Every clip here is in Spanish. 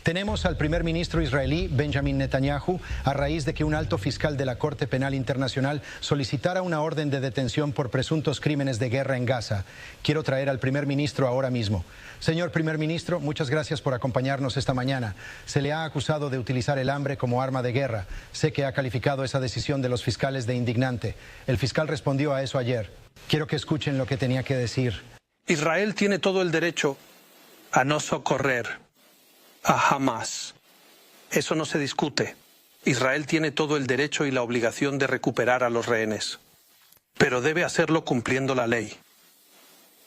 Tenemos al primer ministro israelí, Benjamin Netanyahu, a raíz de que un alto fiscal de la Corte Penal Internacional solicitara una orden de detención por presuntos crímenes de guerra en Gaza. Quiero traer al primer ministro ahora mismo. Señor primer ministro, muchas gracias por acompañarnos esta mañana. Se le ha acusado de utilizar el hambre como arma de guerra. Sé que ha calificado esa decisión de los fiscales de indignante. El fiscal respondió a eso ayer. Quiero que escuchen lo que tenía que decir. Israel tiene todo el derecho a no socorrer a Hamas. Eso no se discute. Israel tiene todo el derecho y la obligación de recuperar a los rehenes, pero debe hacerlo cumpliendo la ley.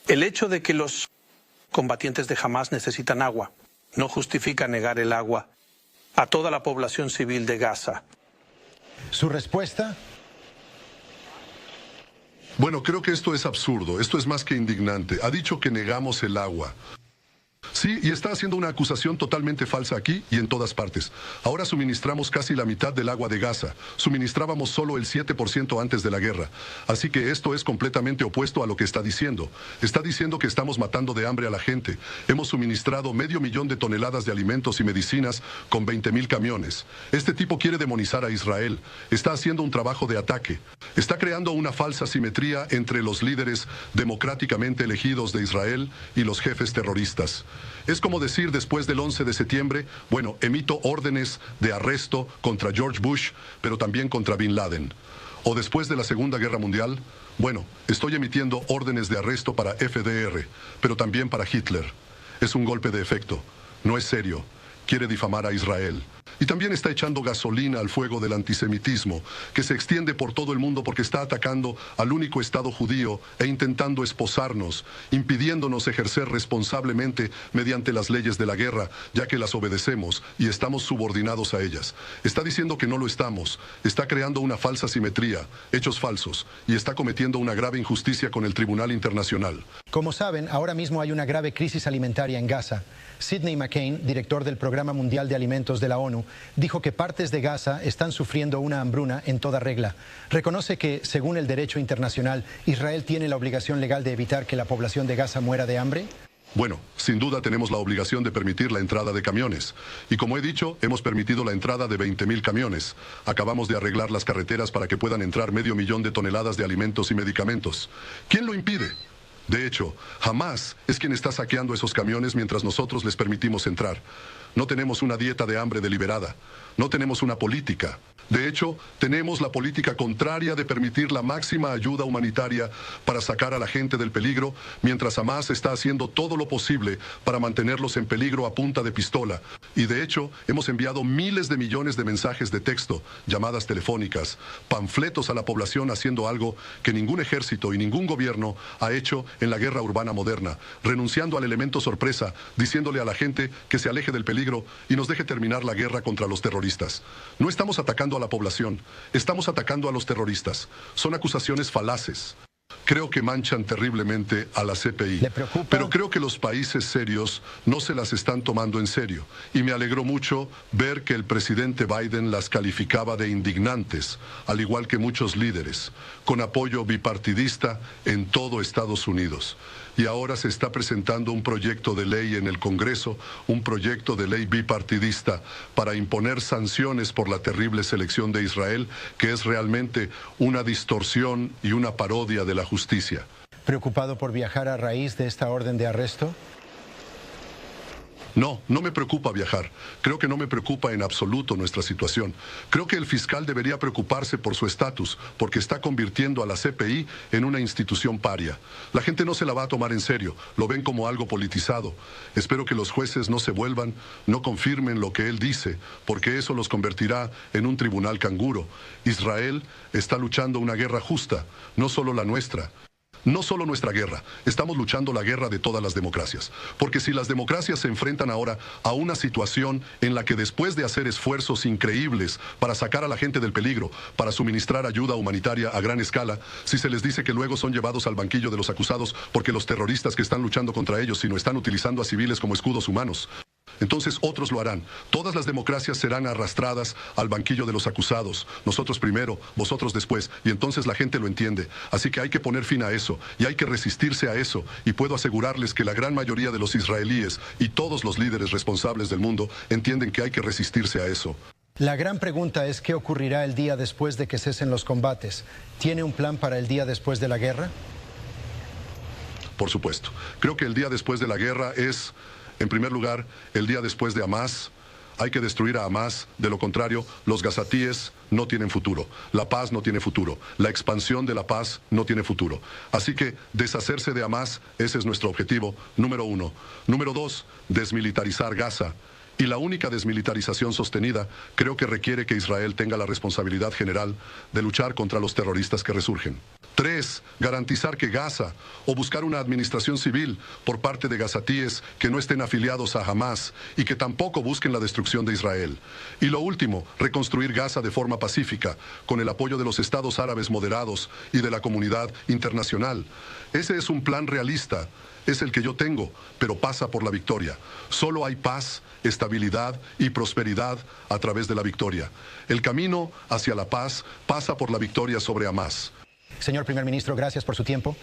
El hecho de que los combatientes de Hamas necesitan agua no justifica negar el agua a toda la población civil de Gaza. ¿Su respuesta? Bueno, creo que esto es absurdo, esto es más que indignante. Ha dicho que negamos el agua. Sí, y está haciendo una acusación totalmente falsa aquí y en todas partes. Ahora suministramos casi la mitad del agua de Gaza. Suministrábamos solo el 7% antes de la guerra. Así que esto es completamente opuesto a lo que está diciendo. Está diciendo que estamos matando de hambre a la gente. Hemos suministrado 500,000 de toneladas de alimentos y medicinas con 20,000 camiones. Este tipo quiere demonizar a Israel. Está haciendo un trabajo de ataque. Está creando una falsa simetría entre los líderes democráticamente elegidos de Israel y los jefes terroristas. Es como decir después del 11 de septiembre, bueno, emito órdenes de arresto contra George Bush, pero también contra Bin Laden. O después de la Segunda Guerra Mundial, bueno, estoy emitiendo órdenes de arresto para FDR, pero también para Hitler. Es un golpe de efecto. No es serio. Quiere difamar a Israel. Y también está echando gasolina al fuego del antisemitismo, que se extiende por todo el mundo porque está atacando al único Estado judío e intentando esposarnos, impidiéndonos ejercer responsablemente mediante las leyes de la guerra, ya que las obedecemos y estamos subordinados a ellas. Está diciendo que no lo estamos, está creando una falsa simetría, hechos falsos, y está cometiendo una grave injusticia con el Tribunal Internacional. Como saben, ahora mismo hay una grave crisis alimentaria en Gaza. Sidney McCain, director del Programa Mundial de Alimentos de la ONU, dijo que partes de Gaza están sufriendo una hambruna en toda regla. Reconoce que, según el derecho internacional, Israel tiene la obligación legal de evitar que la población de Gaza muera de hambre. Bueno, sin duda tenemos la obligación de permitir la entrada de camiones. Y como he dicho, hemos permitido la entrada de 20,000 camiones. Acabamos de arreglar las carreteras para que puedan entrar 500,000 de toneladas de alimentos y medicamentos. ¿Quién lo impide? De hecho, Hamas es quien está saqueando esos camiones mientras nosotros les permitimos entrar. No tenemos una dieta de hambre deliberada. No tenemos una política. De hecho, tenemos la política contraria de permitir la máxima ayuda humanitaria para sacar a la gente del peligro, mientras Hamas está haciendo todo lo posible para mantenerlos en peligro a punta de pistola. Y de hecho, hemos enviado miles de millones de mensajes de texto, llamadas telefónicas, panfletos a la población haciendo algo que ningún ejército y ningún gobierno ha hecho en la guerra urbana moderna, renunciando al elemento sorpresa, diciéndole a la gente que se aleje del peligro y nos deje terminar la guerra contra los terroristas. No estamos atacando a la población, estamos atacando a los terroristas. Son acusaciones falaces. Creo que manchan terriblemente a la CPI. ¿Le preocupa? Pero creo que los países serios no se las están tomando en serio. Y me alegró mucho ver que el presidente Biden las calificaba de indignantes, al igual que muchos líderes, con apoyo bipartidista en todo Estados Unidos. Y ahora se está presentando un proyecto de ley en el Congreso, un proyecto de ley bipartidista para imponer sanciones por la terrible selección de Israel, que es realmente una distorsión y una parodia de la justicia. ¿Preocupado por viajar a raíz de esta orden de arresto? No, no me preocupa viajar. Creo que no me preocupa en absoluto nuestra situación. Creo que el fiscal debería preocuparse por su estatus, porque está convirtiendo a la CPI en una institución paria. La gente no se la va a tomar en serio, lo ven como algo politizado. Espero que los jueces no se vuelvan, no confirmen lo que él dice, porque eso los convertirá en un tribunal canguro. Israel está luchando una guerra justa, no solo la nuestra. No solo nuestra guerra, estamos luchando la guerra de todas las democracias. Porque si las democracias se enfrentan ahora a una situación en la que después de hacer esfuerzos increíbles para sacar a la gente del peligro, para suministrar ayuda humanitaria a gran escala, si se les dice que luego son llevados al banquillo de los acusados porque los terroristas que están luchando contra ellos, si no están utilizando a civiles como escudos humanos, entonces otros lo harán. Todas las democracias serán arrastradas al banquillo de los acusados. Nosotros primero, vosotros después, y entonces la gente lo entiende. Así que hay que poner fin a eso, y hay que resistirse a eso, y puedo asegurarles que la gran mayoría de los israelíes y todos los líderes responsables del mundo entienden que hay que resistirse a eso. La gran pregunta es qué ocurrirá el día después de que cesen los combates. ¿Tiene un plan para el día después de la guerra? Por supuesto. Creo que el día después de la guerra es, en primer lugar, el día después de Hamás. Hay que destruir a Hamás, de lo contrario, los gazatíes no tienen futuro. La paz no tiene futuro. La expansión de la paz no tiene futuro. Así que deshacerse de Hamás, ese es nuestro objetivo, número 1. Número 2, desmilitarizar Gaza. Y la única desmilitarización sostenida creo que requiere que Israel tenga la responsabilidad general de luchar contra los terroristas que resurgen. 3, garantizar que Gaza, o buscar una administración civil por parte de gazatíes que no estén afiliados a Hamás y que tampoco busquen la destrucción de Israel. Y lo último, reconstruir Gaza de forma pacífica, con el apoyo de los estados árabes moderados y de la comunidad internacional. Ese es un plan realista. Es el que yo tengo, pero pasa por la victoria. Solo hay paz, estabilidad y prosperidad a través de la victoria. El camino hacia la paz pasa por la victoria sobre Hamás. Señor Primer Ministro, gracias por su tiempo.